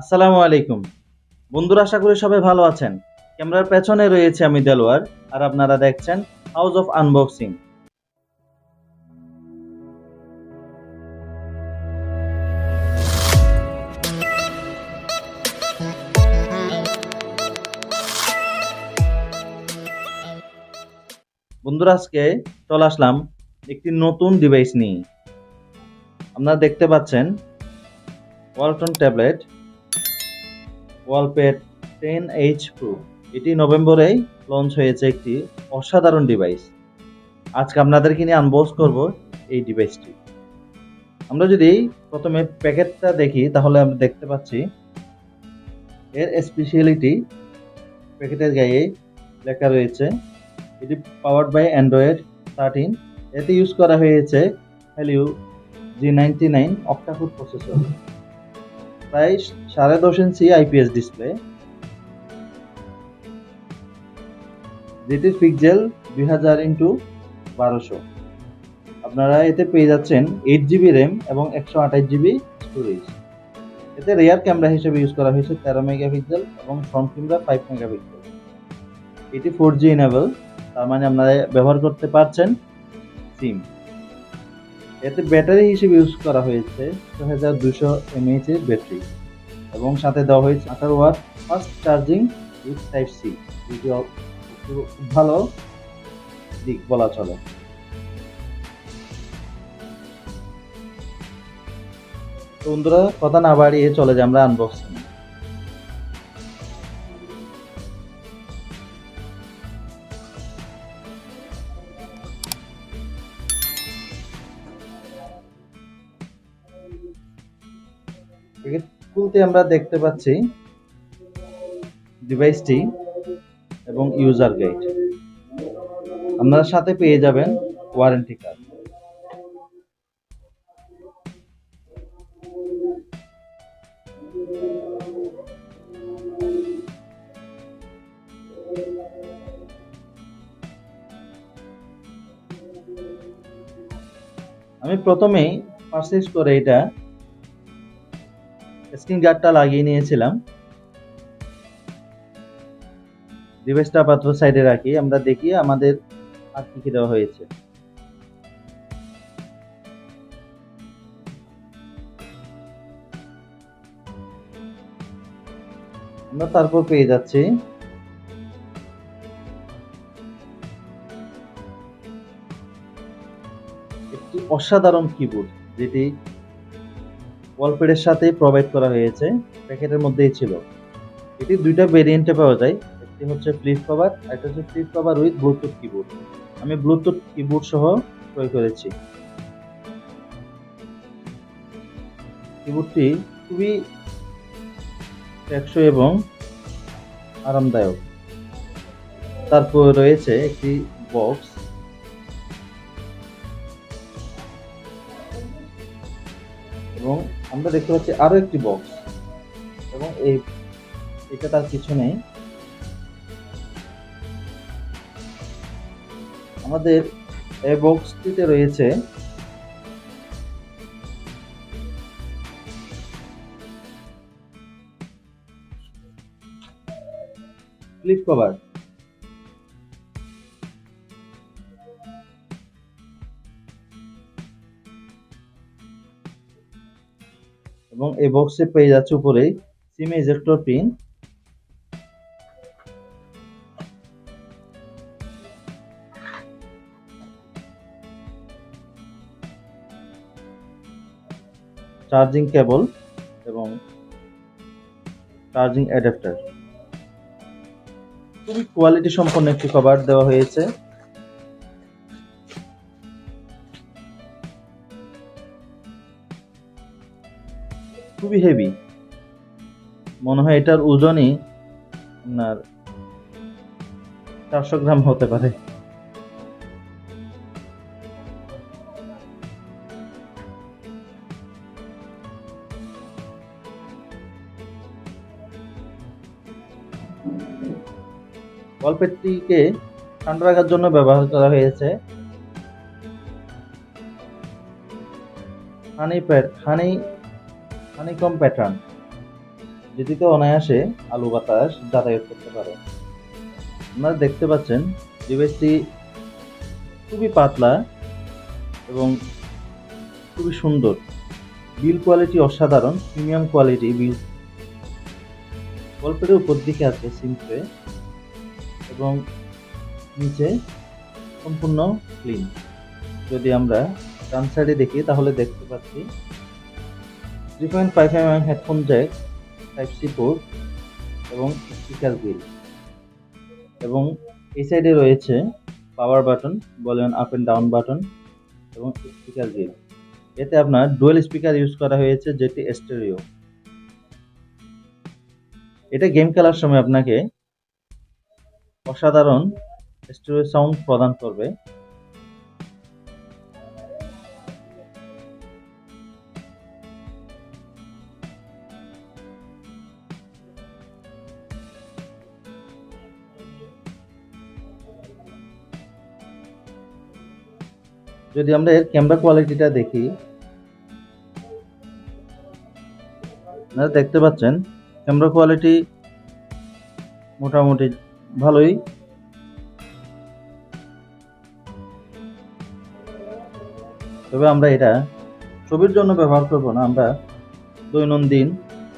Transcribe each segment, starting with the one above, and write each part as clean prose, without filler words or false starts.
আসসালামু আলাইকুম বন্ধুরা, আশা করি সবাই ভালো আছেন। ক্যামেরার পেছনে রয়েছে আমি দেলোয়ার, আর আপনারা দেখছেন হাউস অফ আনবক্সিং। বন্ধুরা, আজকে চলে আসলাম একটি নতুন ডিভাইস নিয়ে। আপনারা দেখতে পাচ্ছেন ওয়ালটন ট্যাবলেট ওয়ালপ্যাড 10H প্রো। এটি নভেম্বরেই লঞ্চ হয়েছে, একটি অসাধারণ ডিভাইস। আজকে আপনাদেরকে নিয়ে আনবক্স করব এই ডিভাইসটি। আমরা যদি প্রথমে প্যাকেটটা দেখি তাহলে আমরা দেখতে পাচ্ছি এর স্পেশালিটি প্যাকেটের গায়ে লেখা রয়েছে এটি পাওয়ার্ড বাই অ্যান্ড্রয়েড 13। এতে ইউজ করা হয়েছে হ্যালিও G99 অক্টাকোর প্রসেসর, প্রায় 10.5 ইঞ্চি IPS ডিসপ্লে, যেটির পিক্সেল 2000x1200। আপনারা এতে পেয়ে যাচ্ছেন 8GB র্যাম এবং 128GB স্টোরেজ। এতে রিয়ার ক্যামেরা হিসেবে ইউজ করা হয়েছে 13 মেগাপিক্সেল এবং ফ্রন্ট ক্যামেরা 5 মেগাপিক্সেল। এটি 4G এনেবল, তার মানে আপনারা ব্যবহার করতে পারছেন সিম। এতে ব্যাটারি হিসেবে ইউজ করা হয়েছে 6200 mAh এর ব্যাটারি এবং সাথে দেওয়া হয়েছে 18 watt fast charging with type C. এটি খুব ভালো দিক বলা চলে। তো বন্ধুরা, কথা না বাড়িয়ে চলে যাই আমরা আনবক্সিং। খুলতে আমরা দেখতে পাচ্ছি ডিভাইসটি এবং ইউজার গাইড। আপনারা সাথে পেয়ে যাবেন ওয়ারেন্টি কার্ড। আমি প্রথমেই পারচেজ করে এটা স্ক্রিন গার্ডটা লাগিয়ে নিয়েছিলাম। ডিভাইসটা আপাতত সাইডে রাখি, আমরা দেখি আমাদের আর কি কি দেওয়া হয়েছে। আমরা তারপর পেয়ে যাচ্ছি একটি অসাধারণ কিবোর্ড, যেটি ওয়ালপ্যাডের সাথে প্রোভাইড করা হয়েছে, প্যাকেটের মধ্যেই ছিল। এটি দুইটা ভেরিয়েন্টে পাওয়া যায়, একটি হচ্ছে ফ্লিপ কভার, একটা হচ্ছে flip cover with Bluetooth keyboard. আমি ব্লুটুথ কিবোর্ড সহ ক্রয় করেছি। কিবোর্ডটি খুবই টেকসই এবং আরামদায়ক। তারপর রয়েছে একটি বক্স, এবং আমরা দেখতে পাচ্ছি আরো একটি বক্স, এবং এটা তার কিছু নেই। আমাদের এই বক্সটিতে রয়েছে ফ্লিপ কভার, এবং এই বক্সে পেয়ে যাচ্ছে উপরে সিম এজেক্টর পিন, চার্জিং কেবল এবং চার্জিং অ্যাডাপ্টার। খুবই কোয়ালিটি সম্পন্ন একটি কভার দেওয়া হয়েছে। খুবই হেভি, মনে হয় এটার ওজনই আপনার 400 গ্রাম হতে পারে। ওয়ালপ্যাডটিকে ঠান্ডা রাখার জন্য ব্যবহার করা হয়েছে হানিকম প্যাটার্ন, যেটিতে অনায়াসে আলো বাতাস যাতায়াত করতে পারে। আপনারা দেখতে পাচ্ছেন ডিভাইসটি খুবই পাতলা এবং খুবই সুন্দর। বিল কোয়ালিটি অসাধারণ, প্রিমিয়াম কোয়ালিটি বিল। ওয়ালপ্যাডের উপর দিকে আছে সিম ট্রে এবং নিচে সম্পূর্ণ ক্লিন। যদি আমরা ডান সাইডে দেখি তাহলে দেখতে পাচ্ছি 3.5 mm headphone jack, type C port এবং স্পিকার গ্রিল, এবং এই সাইডে রয়েছে power button, volume up and down button এবং স্পিকার গ্রিল। এতে আপনার ডুয়াল স্পিকার ইউজ করা হয়েছে, যেটি স্টেরিও। এটা গেম খেলার সময় আপনাকে অসাধারণ স্টেরিও সাউন্ড প্রদান করবে। যদি আমরা এর ক্যামেরা কোয়ালিটিটা দেখি, আপনারা দেখতে পাচ্ছেন ক্যামেরা কোয়ালিটি মোটামুটি ভালোই। তবে আমরা এটা ছবির জন্য ব্যবহার করব না, আমরা দৈনন্দিন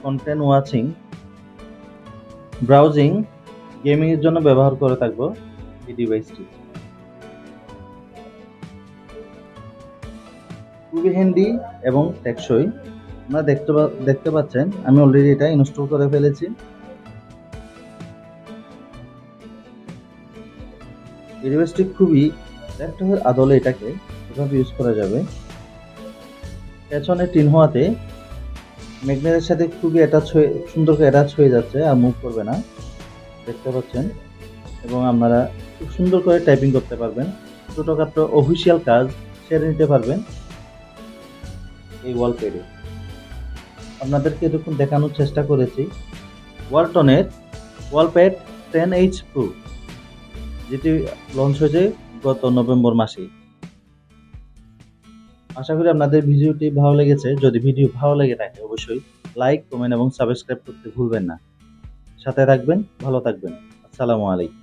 কন্টেন্ট ওয়াচিং, ব্রাউজিং, গেমিং এর জন্য ব্যবহার করে থাকবো এই ডিভাইসটি। খুবই হ্যান্ডি এবং টেকসই। আপনারা দেখতে পাচ্ছেন আমি অলরেডি এটা ইনস্টল করে ফেলেছি। এই ডিভাইসটি খুবই ল্যাপটপের আদলে এটাকে এভাবে ইউজ করা যাবে। পেছনে টিন হওয়াতে ম্যাগনেটের সাথে খুবই সুন্দর করে অ্যাটাচ হয়ে যাচ্ছে, আর মুভ করবে না, দেখতে পাচ্ছেন। এবং আপনারা খুব সুন্দর করে টাইপিং করতে পারবেন, ছোটখাটো অফিসিয়াল কাজ সেরে নিতে পারবেন এই ওয়ালপ্যাডে। আপনাদেরকে এরকম দেখানোর চেষ্টা করেছি ওয়ালটনের ওয়ালপ্যাড 10H প্রো, যেটি লঞ্চ হয়েছে গত নভেম্বর মাসে। আশা করি আপনাদের ভিডিওটি ভালো লেগেছে। যদি ভিডিও ভালো লেগে থাকে অবশ্যই লাইক, কমেন্ট এবং সাবস্ক্রাইব করতে ভুলবেন না। সাথে থাকবেন, ভালো থাকবেন। আসসালামু আলাইকুম।